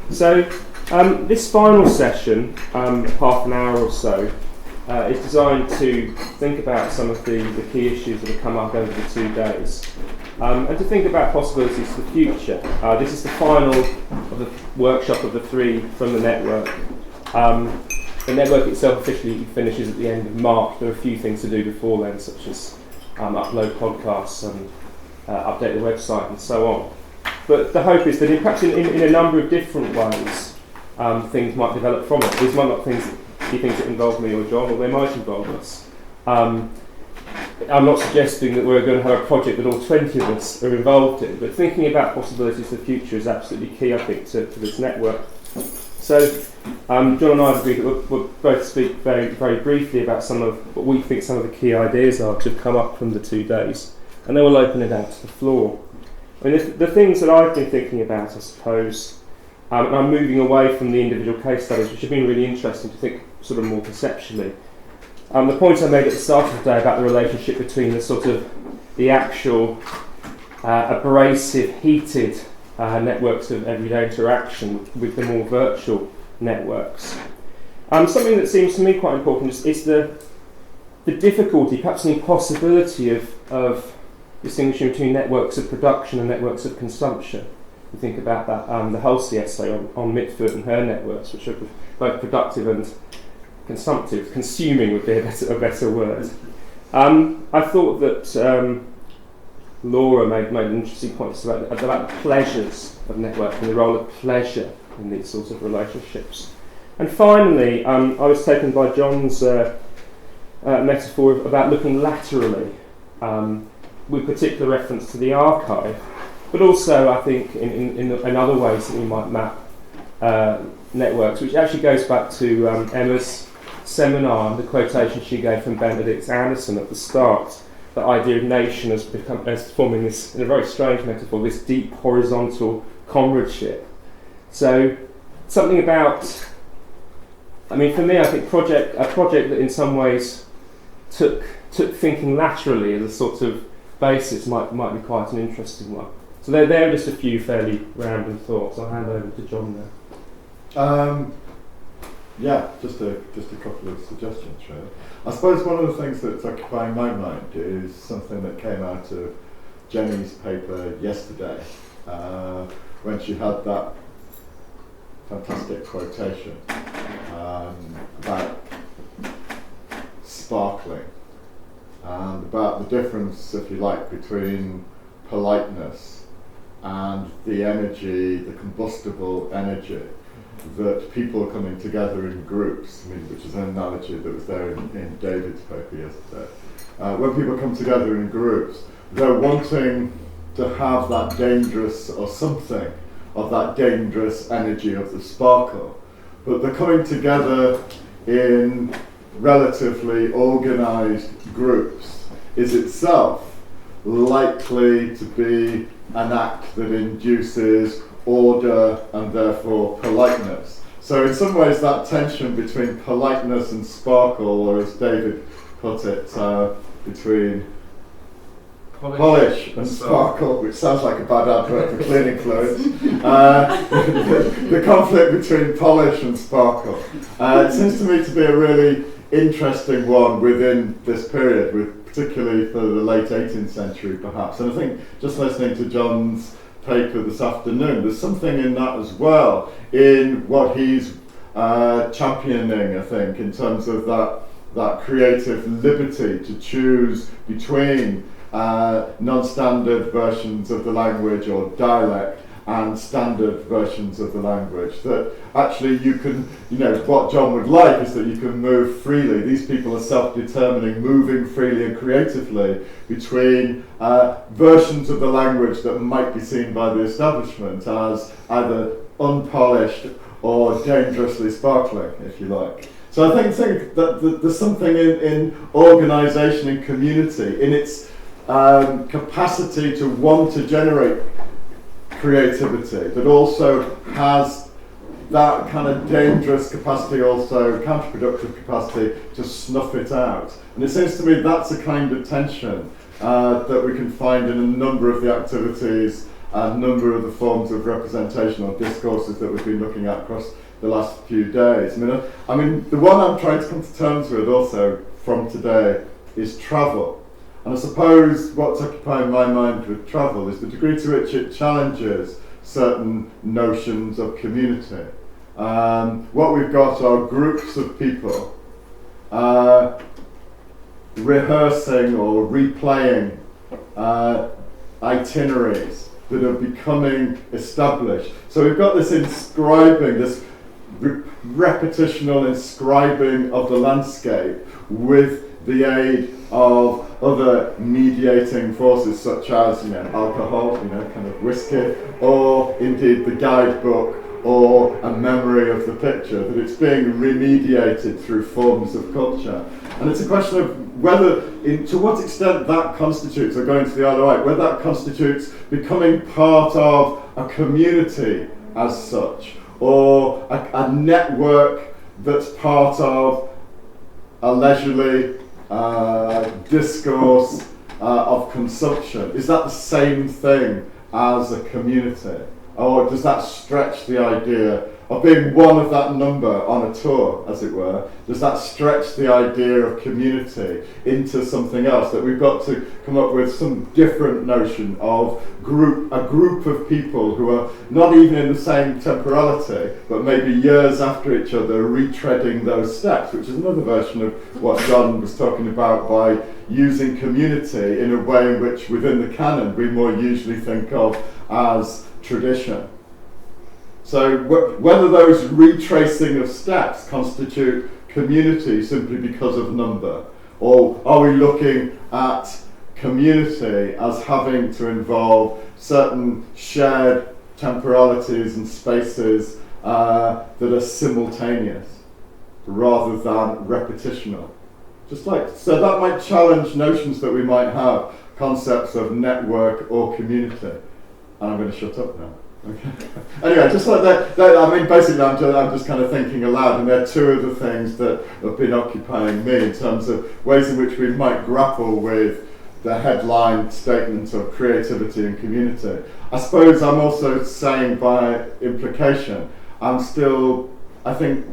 So this final session, half an hour or so, is designed to think about some of the key issues that have come up over the 2 days, and to think about possibilities for the future. This is the final of the workshop of the 3 from the network. The network itself officially finishes at the end of March. There are a few things to do before then, such as upload podcasts and update the website and so on. But the hope is that perhaps in a number of different ways, things might develop from it. These might not be things that involve me or John, or they might involve us. I'm not suggesting that we're going to have a project that all 20 of us are involved in, but thinking about possibilities for the future is absolutely key, I think, to this network. So, John and I have agreed that we'll both speak very, very briefly about some of what we think some of the key ideas are to have come up from the 2 days, and then we'll open it out to the floor. I mean, the things that I've been thinking about, I suppose, and I'm moving away from the individual case studies, which have been really interesting to think sort of more conceptually. The point I made at the start of the day about the relationship between the actual abrasive, heated networks of everyday interaction with the more virtual networks. Something that seems to me quite important is the difficulty, perhaps the impossibility of distinguishing between networks of production and networks of consumption. You think about that, the Halsey essay on Mitford and her networks, which are both productive and consumptive. Consuming would be a better word. I thought that Laura made an interesting point about the pleasures of networking, the role of pleasure in these sorts of relationships. And finally, I was taken by John's metaphor about looking laterally, with particular reference to the archive, but also I think in other ways that we might map networks, which actually goes back to Emma's seminar and the quotation she gave from Benedict Anderson at the start. The idea of nation as forming this, in a very strange metaphor, this deep horizontal comradeship. So something about, I mean, for me, I think a project that in some ways took thinking laterally as a sort of basis might be quite an interesting one. So there are just a few fairly random thoughts. I'll hand over to John now. Yeah, just a couple of suggestions, really. I suppose one of the things that's occupying my mind is something that came out of Jenny's paper yesterday, when she had that fantastic quotation about sparkling, and about the difference, if you like, between politeness and the energy, the combustible energy that people coming together in groups, which is an analogy that was there in David's paper yesterday. When people come together in groups, they're wanting to have that dangerous, or something of that dangerous energy of the sparkle, but they're coming together in relatively organised groups is itself likely to be an act that induces order and therefore politeness. So in some ways that tension between politeness and sparkle, or as David put it, between polish and sparkle, which sounds like a bad advert for cleaning fluids, the conflict between polish and sparkle. It seems to me to be a really interesting one within this period, particularly for the late 18th century perhaps. And I think just listening to John's paper this afternoon, there's something in that as well, in what he's championing, I think, in terms of that creative liberty to choose between non-standard versions of the language or dialect and standard versions of the language. That actually you can, what John would like is that you can move freely. These people are self-determining, moving freely and creatively between versions of the language that might be seen by the establishment as either unpolished or dangerously sparkling, if you like. So I think that there's something in organisation and community, in its capacity to want to generate creativity, that also has that kind of dangerous capacity, also counterproductive capacity to snuff it out. And it seems to me that's a kind of tension that we can find in a number of the activities a number of the forms of representational discourses that we've been looking at across the last few days. I mean, the one I'm trying to come to terms with also from today is travel. And I suppose what's occupying my mind with travel is the degree to which it challenges certain notions of community. What we've got are groups of people rehearsing or replaying itineraries that are becoming established. So we've got this inscribing, this repetitional inscribing of the landscape with the aid of other mediating forces such as alcohol, kind of whiskey, or indeed the guidebook or a memory of the picture, that it's being remediated through forms of culture. And it's a question of whether, to what extent that constitutes, or going to the other way, whether that constitutes becoming part of a community as such, or a network that's part of a leisurely discourse of consumption. Is that the same thing as a community? Or does that stretch the idea of being one of that number on a tour, as it were? Does that stretch the idea of community into something else, that we've got to come up with some different notion of a group of people who are not even in the same temporality, but maybe years after each other, retreading those steps, which is another version of what John was talking about by using community in a way in which within the canon we more usually think of as tradition. So whether those retracing of steps constitute community simply because of number, or are we looking at community as having to involve certain shared temporalities and spaces that are simultaneous rather than repetitional? So that might challenge notions that we might have, concepts of network or community. And I'm going to shut up now. Okay. Anyway, just like that, basically I'm just kind of thinking aloud, and there are two of the things that have been occupying me in terms of ways in which we might grapple with the headline statement of creativity and community. I suppose I'm also saying by implication, I think,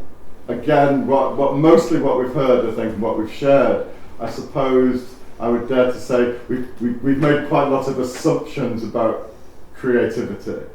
again, mostly what we've heard, I think, and what we've shared, I suppose I would dare to say we've made quite a lot of assumptions about creativity.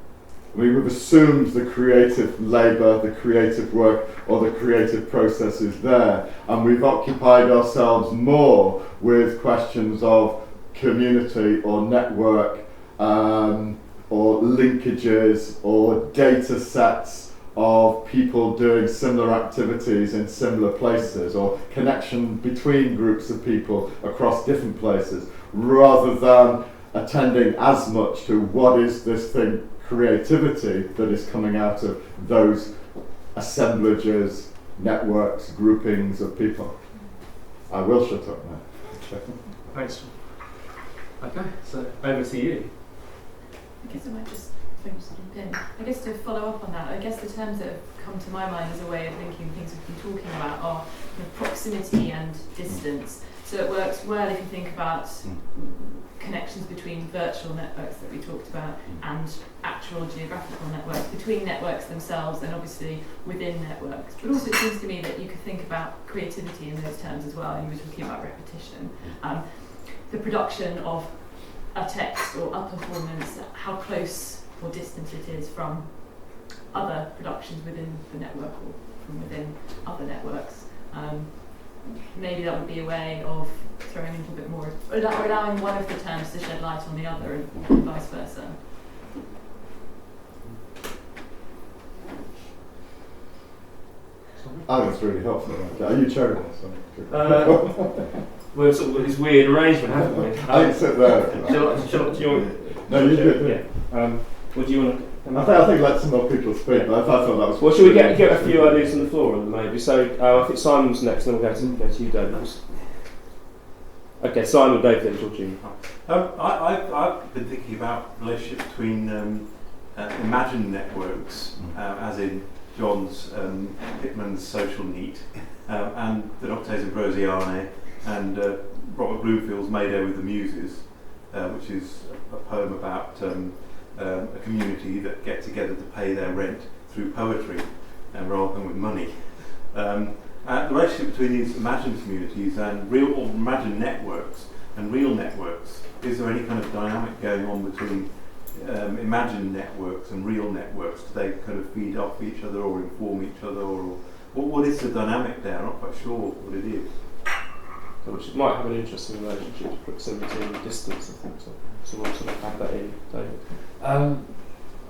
We've assumed the creative labour, the creative work, or the creative process is there, and we've occupied ourselves more with questions of community or network, or linkages, or data sets of people doing similar activities in similar places, or connection between groups of people across different places, rather than attending as much to what is this thing, creativity, that is coming out of those assemblages, networks, groupings of people. I will shut up now. Thanks. Okay, so over to you. I guess I might just finish in. I guess to follow up on that, I guess the terms that have come to my mind as a way of linking things we've been talking about are proximity and distance. So it works well if you think about connections between virtual networks that we talked about and actual geographical networks, between networks themselves and obviously within networks. But also it seems to me that you could think about creativity in those terms as well. You were talking about repetition. The production of a text or a performance, how close or distant it is from other productions within the network or from within other networks. Maybe that would be a way of throwing a little bit more, or allowing one of the terms to shed light on the other and vice versa. Oh, that's really helpful. Are you chairing this? We're sort of got this weird arrangement, haven't we? I can sit there. Do you want? No, you do. Yeah. What do you want to? I think let some more people speak, but I thought that was... Well, should we get a few ideas on the floor maybe? So I think Simon's next, and then we'll go to you, David. Okay, Simon, David, and Georgine. I've been thinking about the relationship between imagined networks, as in John's Pittman's Social Neat, and the Noctes Ambrosianae, and Robert Bloomfield's Mayday with the Muses, which is a poem about a community that get together to pay their rent through poetry rather than with money. The relationship between these imagined communities and real or imagined networks and real networks, is there any kind of dynamic going on between imagined networks and real networks? Do they kind of feed off each other or inform each other, or what is the dynamic there? I'm not quite sure what it is. Which might have an interesting relationship to proximity and distance, I think. So we'll sort of add that in, David.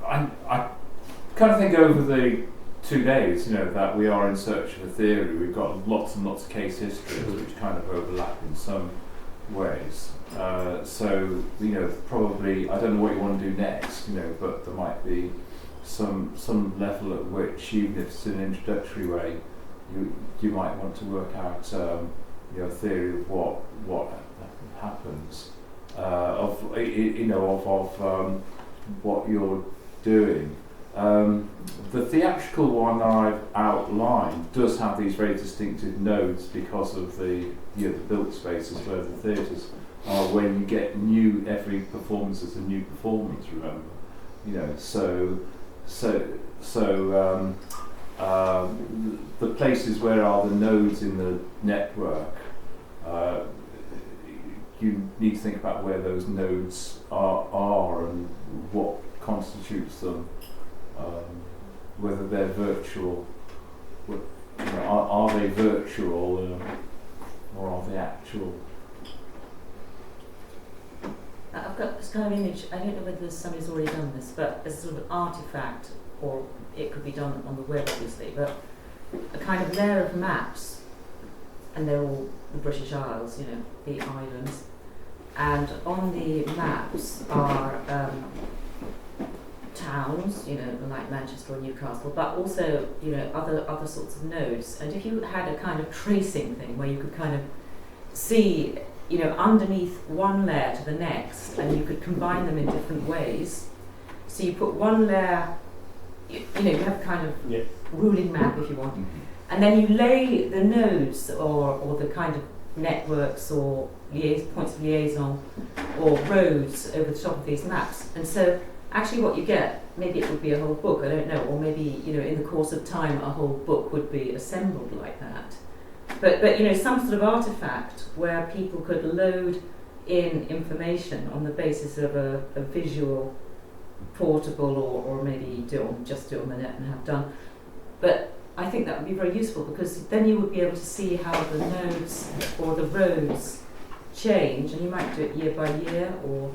I kind of think over the 2 days, that we are in search of a theory. We've got lots and lots of case histories which kind of overlap in some ways. So probably, I don't know what you want to do next, but there might be some level at which, even if it's in an introductory way, you might want to work out a theory of what happens, of what you're doing. The theatrical one that I've outlined does have these very distinctive nodes because of the built spaces where the theatres are, where you get every performance is a new performance. Remember, the places where are the nodes in the network. You need to think about where those nodes are and what constitutes them. Whether they're virtual, are they virtual or are they actual? I've got this kind of image, I don't know whether somebody's already done this, but as sort of an artefact, or it could be done on the web obviously, but a kind of layer of maps, and they're all the British Isles, the islands, and on the maps are towns, like Manchester or Newcastle, but also, other sorts of nodes. And if you had a kind of tracing thing where you could kind of see, underneath one layer to the next, and you could combine them in different ways. So you put one layer, you have a kind of ruling map if you want, and then you lay the nodes or the kind of networks or points of liaison or roads over the top of these maps. And so actually what you get, maybe it would be a whole book, I don't know, or maybe, in the course of time a whole book would be assembled like that. But some sort of artefact where people could load in information on the basis of a visual, portable, or maybe just do it on the net and have done. But I think that would be very useful, because then you would be able to see how the nodes or the roads change, and you might do it year by year, or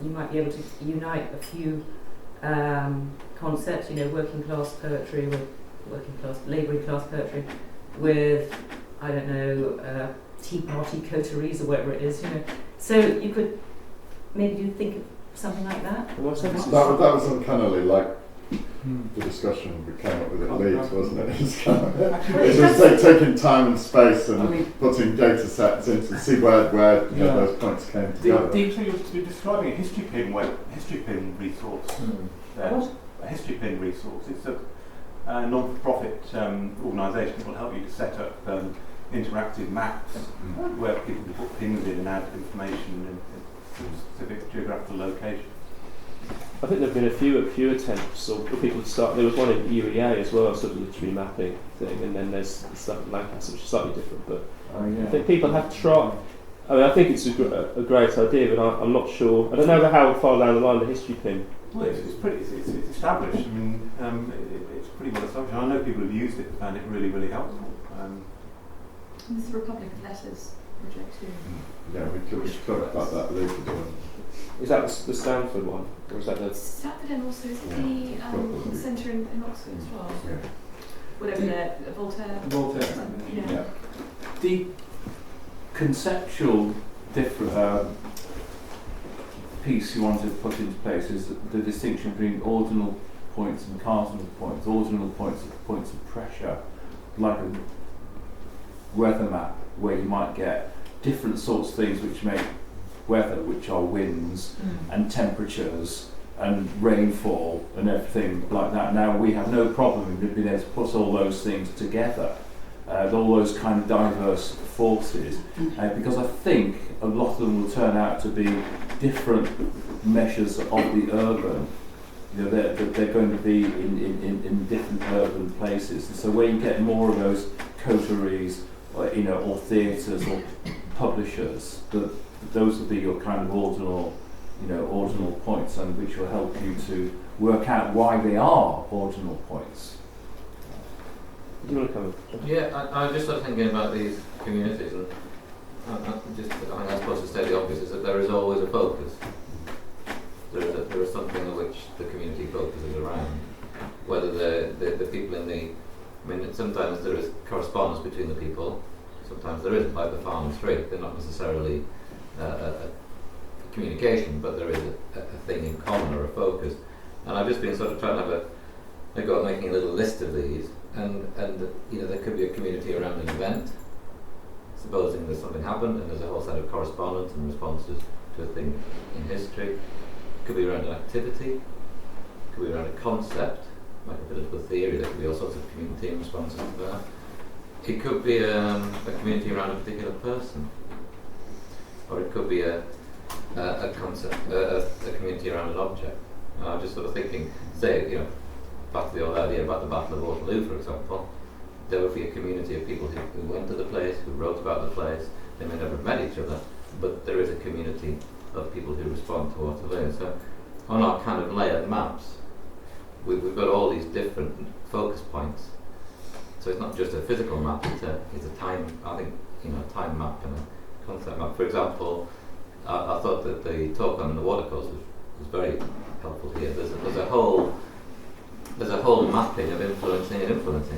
you might be able to unite a few concepts, working class poetry with labouring class poetry with, I don't know, Tea Party coteries or whatever it is, So you could maybe think of something like that. That was uncannily like the discussion we came up with at Leeds, wasn't it? It was taking time and space and putting data sets in to see where those points came together. You're describing a history pin resource. A history pin resource. It's a non-profit organisation that will help you to set up interactive maps where people can put pins in and add information in specific geographical locations. I think there have been a few attempts for people to start. There was one in UEA as well, sort of literary mapping thing, and then there's stuff in Lancaster which is slightly different. But I think people have tried. I think it's a great idea, but I'm not sure. I don't know how far down the line the history pin. Well, it's established. It's pretty well established. I know people have used it and found it really, really helpful. This is the Republic of Letters project too. Yeah, we could talk about that later. Is that the Stanford one, or is that the Stanford, and also is it the centre in Oxford as well? Yeah. Whatever Voltaire. Yeah. The conceptual piece you want to put into place is the distinction between ordinal points and cardinal points. Ordinal points are points of pressure, like a weather map, where you might get different sorts of things which make weather, which are winds and temperatures and rainfall and everything like that. Now we have no problem in being able to put all those things together, all those kind of diverse forces, because I think a lot of them will turn out to be different measures of the urban. You know, they're going to be in different urban places, and so where you get more of those coteries, or theatres or publishers, those will be your kind of ordinal points, and which will help you to work out why they are ordinal points. Do you want to come? Yeah, I was just sort of thinking about these communities, and I suppose to state the obvious is that there is always a focus. There is something on which the community focuses around. Whether the people sometimes there is correspondence between the people, sometimes there isn't, like the farm and street. They're not necessarily a communication, but there is a thing in common or a focus. And I've just been sort of trying to have a go at making a little list of these, and there could be a community around an event. Supposing there's something happened and there's a whole set of correspondence and responses to a thing in history. It could be around an activity, it could be around a concept, like a political theory. There could be all sorts of community and responses to that. It could be a community around a particular person, or it could be a concept, a community around an object. And I'm just sort of thinking, back to the old idea about the Battle of Waterloo, for example. There would be a community of people who went to the place, who wrote about the place. They may never have met each other, but there is a community of people who respond to Waterloo. So on our kind of layered maps, we've got all these different focus points. So it's not just a physical map, it's a time, time map and a concept map. For example, I thought that the talk on the watercourse was very helpful here. There's a whole mapping of influencing and influencing.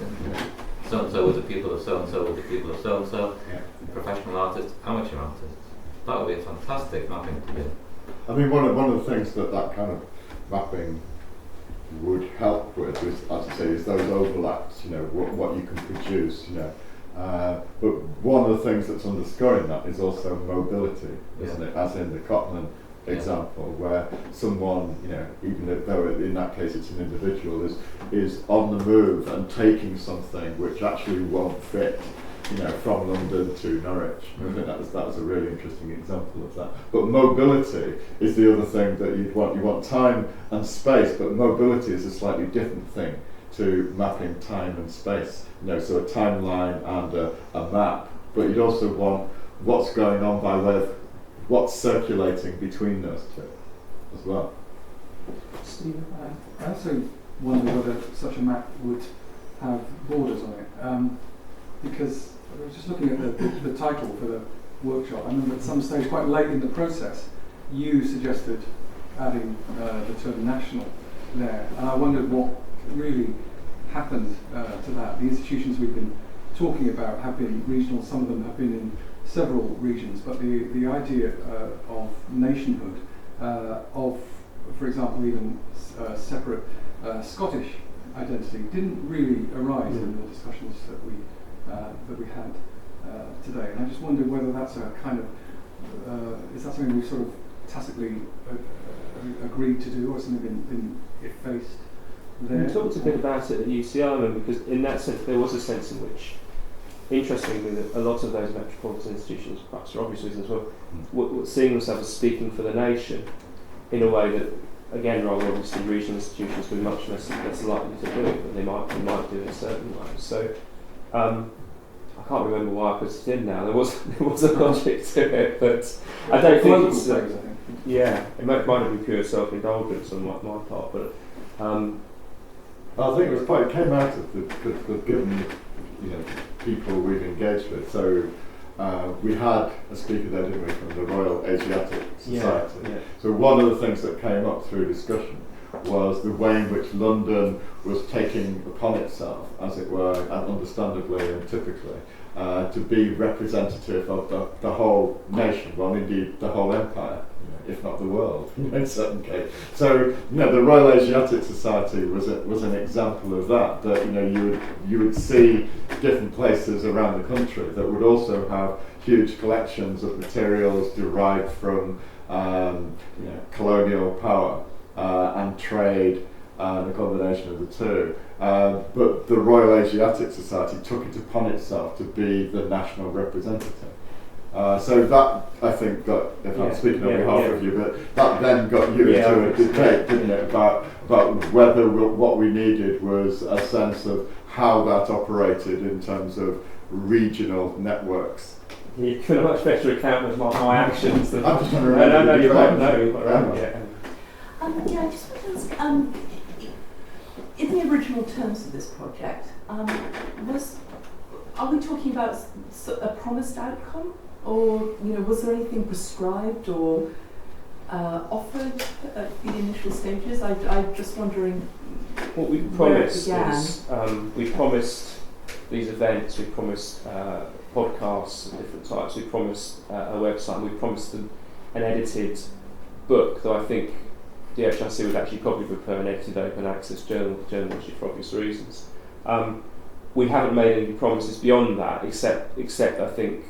So-and-so with the people of so-and-so with the people of so-and-so, professional artists, amateur artists. That would be a fantastic mapping to do. I mean, one of the things that kind of mapping would help with is, as I say, is those overlaps. What you can produce. But one of the things that's underscoring that is also mobility, isn't it? As in the Cotman example, where someone, even though in that case it's an individual, is on the move and taking something which actually won't fit, from London to Norwich. I think that was a really interesting example of that. But mobility is the other thing that you'd want. You want time and space, but mobility is a slightly different thing to mapping time and space. So a timeline and a map, but you'd also want what's going on by way of what's circulating between those two as well. Steve, I also wonder whether such a map would have borders on it, because I was just looking at the title for the workshop. I remember at some stage, quite late in the process, you suggested adding the term national there, and I wondered what really happened to that. The institutions we've been talking about have been regional, some of them have been in several regions, but the idea of nationhood, of, for example, even separate Scottish identity, didn't really arise in the discussions that we had today. And I just wondered whether that's a kind of is that something we've sort of tacitly agreed to do, or something been effaced there? We talked a bit about it at UCI, because in that sense there was a sense in which, interestingly, that a lot of those metropolitan institutions, perhaps for obvious reasons, were seeing themselves as speaking for the nation in a way that, again, rather obviously regional institutions were much less likely to do it, but they might do in certain ways. So I can't remember why I put it in now. There was a logic to it, but I don't think it's. I think. Yeah, it might have been pure self-indulgence on my part, but. I think it came out of the given people we've engaged with. So we had a speaker there, didn't we, from the Royal Asiatic Society. Yeah. So one of the things that came up through discussion was the way in which London was taking upon itself, as it were, and understandably and typically, to be representative of the whole nation, well, indeed the whole empire, if not the world, in certain cases. So, the Royal Asiatic Society was an example of that. That you would see different places around the country that would also have huge collections of materials derived from colonial power and trade and a combination of the two. But the Royal Asiatic Society took it upon itself to be the national representative. So that, I think, got, if I'm speaking on behalf of you, but that then got you into a debate, didn't it, about whether what we needed was a sense of how that operated in terms of regional networks. You can much better account of my actions than... I'm just trying to remember. No, you're right. No, you're quite right. Yeah, I just want to ask, in the original terms of this project, are we talking about a promised outcome, or was there anything prescribed or offered at the initial stages? I'm just wondering. What we promised is we promised these events, we promised podcasts of different types, we promised a website, we promised an edited book, though I think the HRC would actually probably prefer an edited open access journalship for obvious reasons. We haven't made any promises beyond that, except I think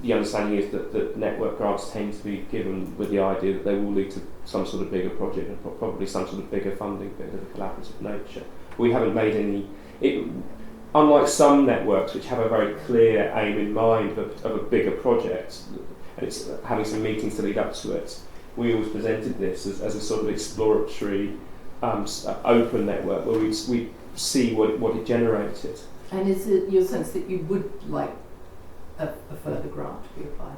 the understanding is that network grants tend to be given with the idea that they will lead to some sort of bigger project and probably some sort of bigger funding bit of a collaborative nature. We haven't made any... Unlike some networks which have a very clear aim in mind of a bigger project, and it's having some meetings to lead up to it, we always presented this as a sort of exploratory open network where we see what it generated. And is it your sense that you would like a further grant to be applied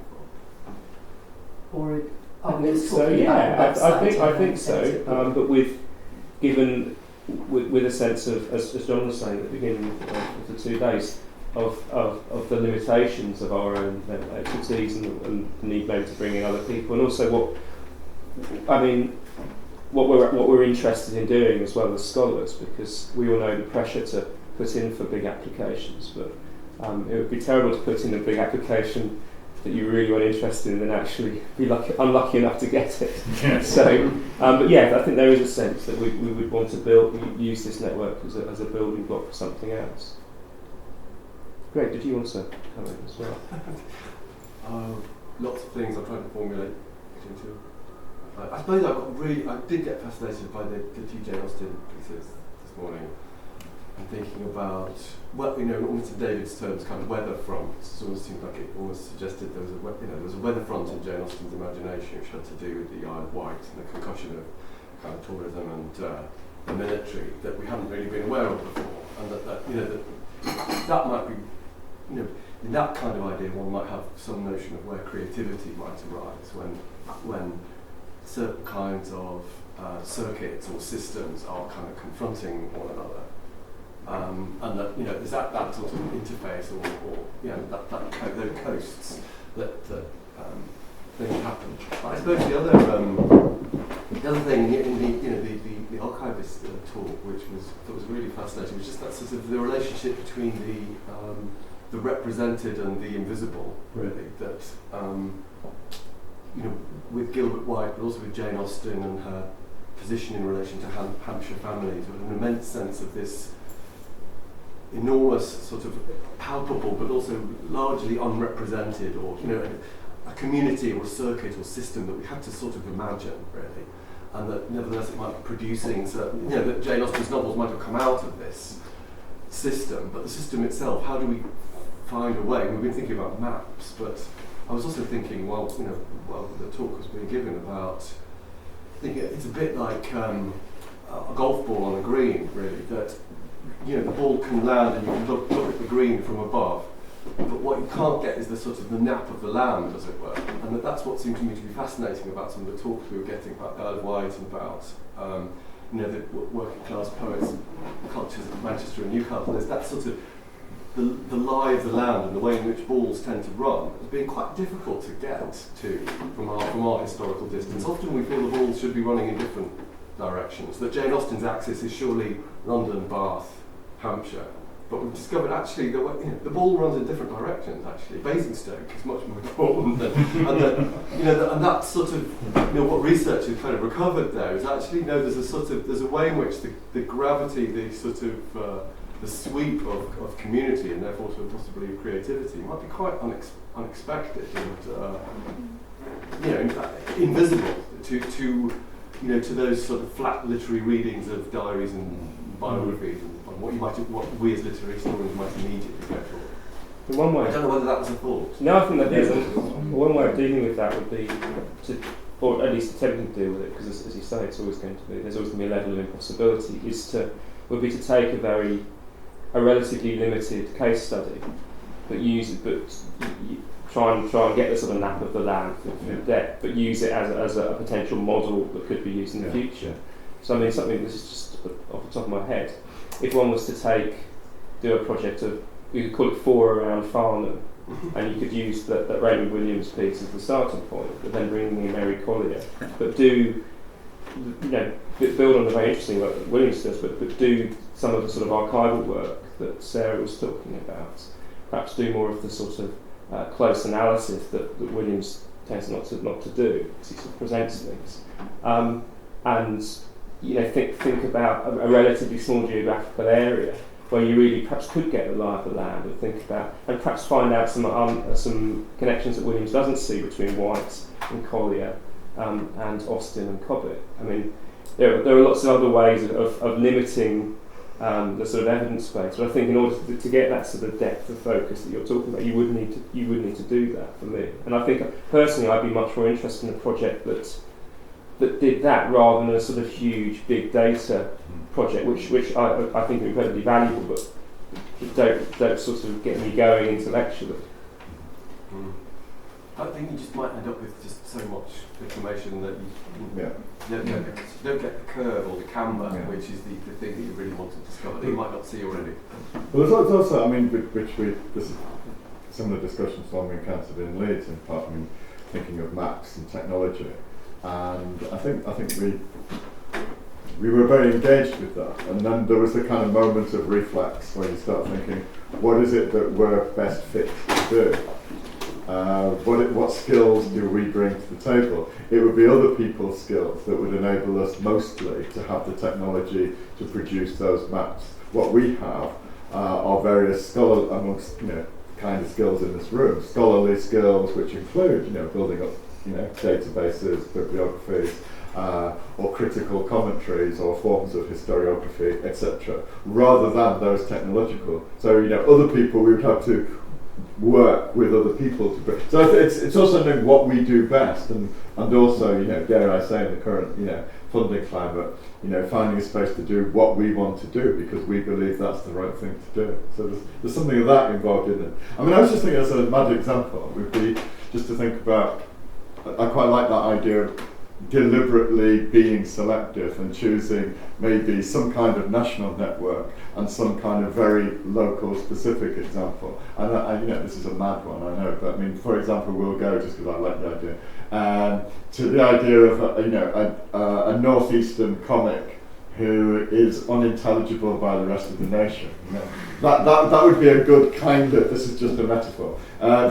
for? Or are we just talking about the website? I think so, but with a sense of, as John was saying at the beginning of the 2 days, of the limitations of our own expertise and the need maybe to bring in other people, and also what we're interested in doing as well as scholars, because we all know the pressure to put in for big applications, but it would be terrible to put in a big application that you really weren't interested in and actually be unlucky enough to get it. Yes. So, but yeah, I think there is a sense that we would want to use this network as a building block for something else. Greg, did you want to come in as well? Lots of things I'm trying to formulate into. I suppose I did get fascinated by the two Jane Austen pieces this morning. I'm thinking about, almost in David's terms, kind of weather front. It almost seemed like it almost suggested there was a weather front in Jane Austen's imagination, which had to do with the Isle of Wight and the concussion of kind of tourism and the military that we hadn't really been aware of before, and that might be, in that kind of idea, one might have some notion of where creativity might arise when certain kinds of circuits or systems are kind of confronting one another. And that there's that sort of interface or those coasts that things happen. But I suppose the other thing in the archivist talk, which was really fascinating, was just that sort of the relationship between the represented and the invisible, really. That with Gilbert White, but also with Jane Austen and her position in relation to Hampshire families, with an immense sense of this enormous sort of palpable but also largely unrepresented, or a community or a circuit or system that we had to sort of imagine, really, and that nevertheless it might be producing certain, that Jane Austen's novels might have come out of this system, but the system itself, how do we find a way? We've been thinking about maps, but I was also thinking, while the talk was being given, about thinking it's a bit like a golf ball on a green, really, that the ball can land and you can look at the green from above, but what you can't get is the sort of the nap of the land, as it were. And that's what seemed to me to be fascinating about some of the talks we were getting about the Isle of Wight and about the working class poets, cultures of Manchester and Newcastle. There's that sort of the lie of the land and the way in which balls tend to run has been quite difficult to get to from our historical distance. Often we feel the balls should be running in different directions. That Jane Austen's axis is surely London, Bath, Hampshire, but we've discovered actually the ball runs in different directions. Actually, Basingstoke is much more important and that sort of what research has kind of recovered there is actually there's a way in which the gravity, the sort of the sweep of community and therefore sort of possibly of creativity might be quite unexpected and invisible to those sort of flat literary readings of diaries and biographies and what we as literary historians might immediately go for. In one I way, don't know whether that was a thought. no, I think that is. One way of dealing with that would be to, or at least attempting to deal with it, because as you say, it's always going to be. There's always going to be a level of impossibility. Would be to take a relatively limited case study, but try and get the sort of nap of the land for depth, but use it as a potential model that could be used in the future. So I mean, something this is just off the top of my head. If one was to do a project of, you could call it 4 around Farnham, and you could use that Raymond Williams piece as the starting point, but then bringing in Mary Collier, but build on the very interesting work that Williams does, but do some of the sort of archival work that Sarah was talking about. Perhaps do more of the sort of close analysis that Williams tends not to do, because he sort of presents things, and think about a relatively small geographical area where you really perhaps could get the lie of the land, and perhaps find out some connections that Williams doesn't see between White and Collier and Austin and Cobbett. I mean, there are lots of other ways of limiting the sort of evidence base, but I think in order to get that sort of depth of focus that you're talking about, you would need to do that, for me. And I think personally, I'd be much more interested in a project that did that rather than a sort of huge big data project, which I think are incredibly valuable, but don't sort of get me going intellectually. I think you just might end up with just so much information that you don't get the curve or the camber, which is the thing that you really want to discover that you might not see already. Well, there's also, I mean, this is similar discussions one we encountered in Leeds, in part, I mean, thinking of maps and technology, and I think we were very engaged with that, and then there was a kind of moment of reflex where you start thinking, what is it that we're best fit to do? What skills do we bring to the table? It would be other people's skills that would enable us mostly to have the technology to produce those maps. What we have are various amongst kind of skills in this room, scholarly skills which include building up databases, bibliographies, or critical commentaries or forms of historiography, etc., rather than those technological. So other people, we would have to work with other people to bring. So it's also knowing what we do best, and also dare I say in the current funding climate, finding a space to do what we want to do because we believe that's the right thing to do. So there's something of that involved in it. I mean, I was just thinking as a mad example would be just to think about. I quite like that idea of deliberately being selective and choosing maybe some kind of national network and some kind of very local specific example. And this is a mad one, I know, but I mean, for example, we'll go, just because I like the idea, to the idea of a northeastern comic who is unintelligible by the rest of the nation. That would be a good kind of, this is just a metaphor,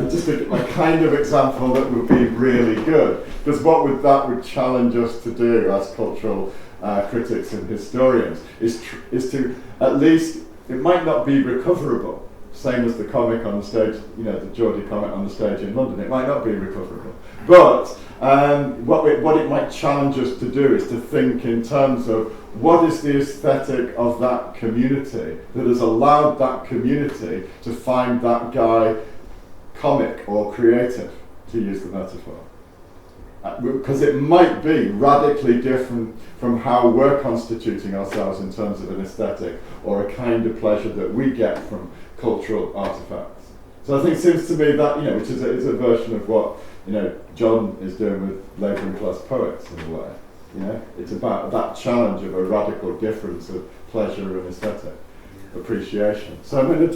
just a kind of example that would be really good. Because what that would challenge us to do as cultural critics and historians is to at least, it might not be recoverable, same as the comic on the stage, the Geordie comic on the stage in London, it might not be recoverable. But what it might challenge us to do is to think in terms of what is the aesthetic of that community that has allowed that community to find that guy comic or creative, to use the metaphor. Because it might be radically different from how we're constituting ourselves in terms of an aesthetic or a kind of pleasure that we get from cultural artifacts. So I think it seems to me that, which is a version of what John is doing with labouring class poets in a way. It's about that challenge of a radical difference of pleasure and aesthetic appreciation. So I mean,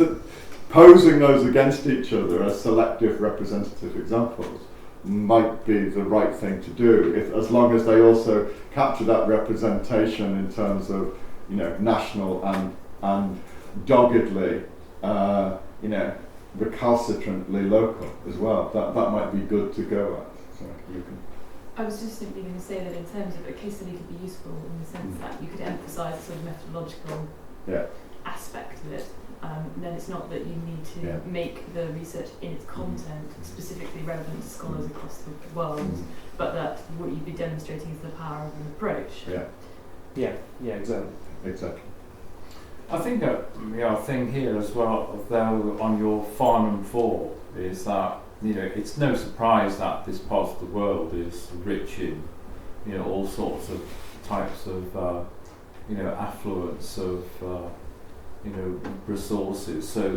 posing those against each other as selective representative examples might be the right thing to do, as long as they also capture that representation in terms of national and doggedly recalcitrantly local as well. That might be good to go at. So you can. I was just simply going to say that in terms of a case study could be useful in the sense that you could emphasise the sort of methodological aspect of it. Then it's not that you need to make the research in its content specifically relevant to scholars across the world, but that what you'd be demonstrating is the power of an approach. Yeah, exactly. I think a thing here as well, though, on your Farnham 4 is that it's no surprise that this part of the world is rich in all sorts of types of affluence of resources. So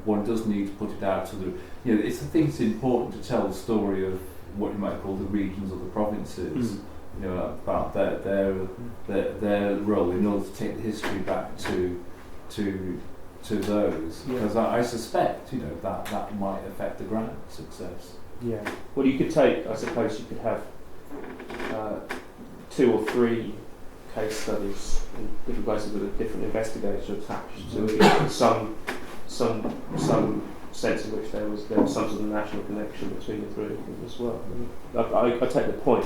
one does need to put it out to the I think it's important to tell the story of what you might call the regions or the provinces. About their role in order to take the history back to those, because I suspect that might affect the grant success. Yeah. Well, you could I suppose you could have 2 or 3 case studies in different places with a different investigator attached to it. Some sense in which there was some sort of national connection between the 3 of them as well. I take the point,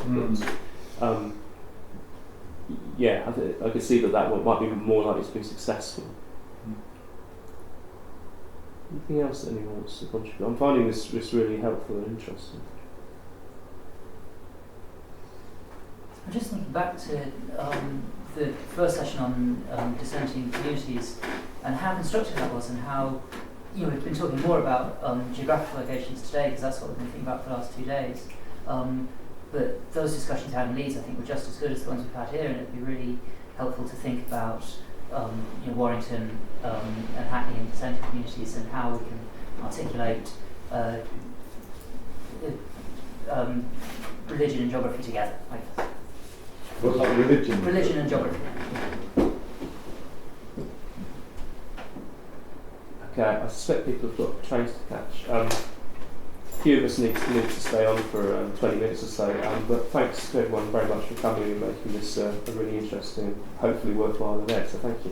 but I could see that one might be more likely to be successful. Anything else that anyone wants to contribute? I'm finding this really helpful and interesting. I'm just thinking back to the first session on dissenting communities and how constructive that was, and how we've been talking more about geographical locations today because that's what we've been thinking about for the last 2 days. But those discussions had in Leeds, I think, were just as good as the ones we've had here, and it'd be really helpful to think about Warrington and Hackney and dissenting communities and how we can articulate religion and geography together. What's that, religion? Religion and geography. Okay, I suspect people have got trains to catch. A few of us need to stay on for 20 minutes or so, but thanks to everyone very much for coming and making this a really interesting, hopefully worthwhile event, so thank you.